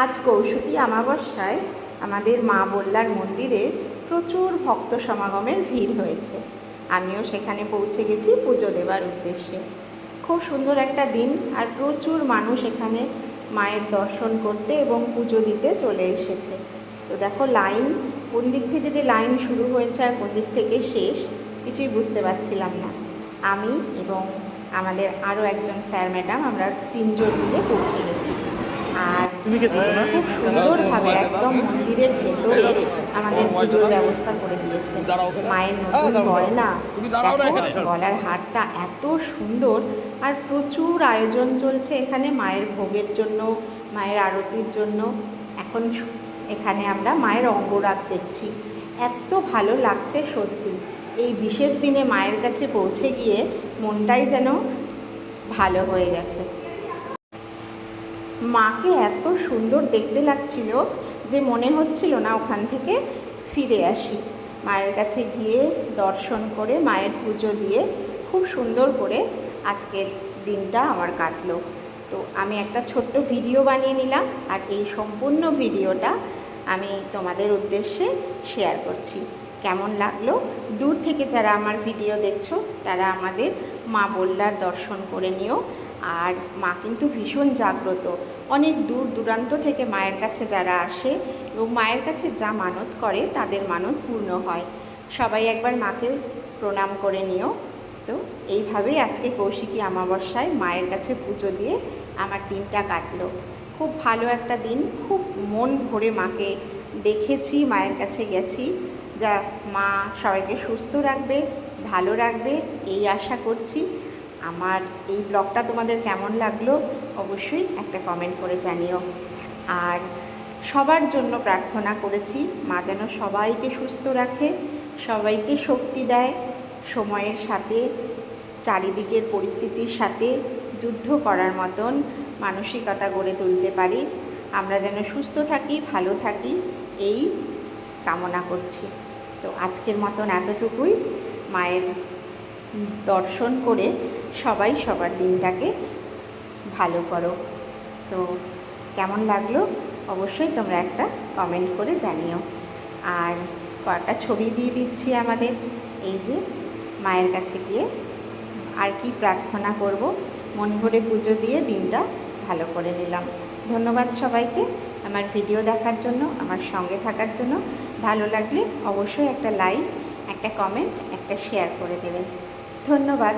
আজ কৌশিকী অমাবস্যায় আমাদের মা বল্লার মন্দিরে প্রচুর ভক্ত সমাগমের ভিড় হয়েছে। আমিও সেখানে পৌঁছে গেছি পুজো দেবার উদ্দেশ্যে। খুব সুন্দর একটা দিন, আর প্রচুর মানুষ এখানে মায়ের দর্শন করতে এবং পুজো দিতে চলে এসেছে। তো দেখো লাইন, কোন দিক থেকে যে লাইন শুরু হয়েছে আর কোন দিক থেকে শেষ কিছুই বুঝতে পারছিলাম না। আমি এবং আমাদের আরও একজন স্যার ম্যাডাম, আমরা তিনজন মিলে পৌঁছে গেছি। আর খুব সুন্দরভাবে একদম মন্দিরের ভেতরে আমাদের পুজোর ব্যবস্থা করে দিয়েছে। মায়ের নতুন গয়না, গলার হারটা এত সুন্দর, আর প্রচুর আয়োজন চলছে এখানে মায়ের ভোগের জন্য, মায়ের আরতির জন্য। এখন এখানে আমরা মায়ের অঙ্গরাগ দেখছি, এত ভালো লাগছে সত্যি। এই বিশেষ দিনে মায়ের কাছে পৌঁছে গিয়ে মনটাই যেন ভালো হয়ে গেছে। মাকে এত সুন্দর দেখতে লাগছিল যে মনে হচ্ছিল না ওখান থেকে ফিরে আসি। মায়ের কাছে গিয়ে দর্শন করে মায়ের পুজো দিয়ে খুব সুন্দর করে আজকের দিনটা আমার কাটলো। তো আমি একটা ছোট্ট ভিডিও বানিয়ে নিলাম, আর এই সম্পূর্ণ ভিডিওটা আমি তোমাদের উদ্দেশ্যে শেয়ার করছি। কেমন লাগলো? দূর থেকে যারা আমার ভিডিও দেখছো তারা আমাদের মা বল্লার দর্শন করে নিও। আর মা কিন্তু ভীষণ জাগ্রত, অনেক দূর দূরান্ত থেকে মায়ের কাছে যারা আসে এবং মায়ের কাছে যা মানত করে তাদের মানত পূর্ণ হয়। সবাই একবার মাকে প্রণাম করে নিও। তো এইভাবেই আজকে কৌশিকী অমাবস্যায় মায়ের কাছে পুজো দিয়ে আমার দিনটা কাটলো। খুব ভালো একটা দিন, খুব মন ভরে মাকে দেখেছি, মায়ের কাছে গেছি। যা মা সবাইকে সুস্থ রাখবে, ভালো রাখবে, এই আশা করছি। আমার এই ব্লগটা তোমাদের কেমন লাগলো অবশ্যই একটা কমেন্ট করে জানিও। আর সবার জন্য প্রার্থনা করেছি, মা যেন সবাইকে সুস্থ রাখে, সবাইকে শক্তি দেয়, সময়ের সাথে চারিদিকের পরিস্থিতির সাথে যুদ্ধ করার মতন মানসিকতা গড়ে তুলতে পারি। আমরা যেন সুস্থ থাকি, ভালো থাকি, এই কামনা করছি। তো আজকের মতন এতটুকুই। মায়ের দর্শন করে সবাই সবার দিনটাকে ভালো করো। তো কেমন লাগলো অবশ্যই তোমরা একটা কমেন্ট করে জানিও। আর কয়েকটা ছবি দিয়ে দিচ্ছি আমাদের, এই যে মায়ের কাছে গিয়ে আর কি প্রার্থনা করব, মন ভরে পুজো দিয়ে দিনটা ভালো করে নিলাম। ধন্যবাদ সবাইকে আমার ভিডিও দেখার জন্য, আমার সঙ্গে থাকার জন্য। ভালো লাগলে অবশ্যই একটা লাইক, একটা কমেন্ট, একটা শেয়ার করে দেবেন। ধন্যবাদ।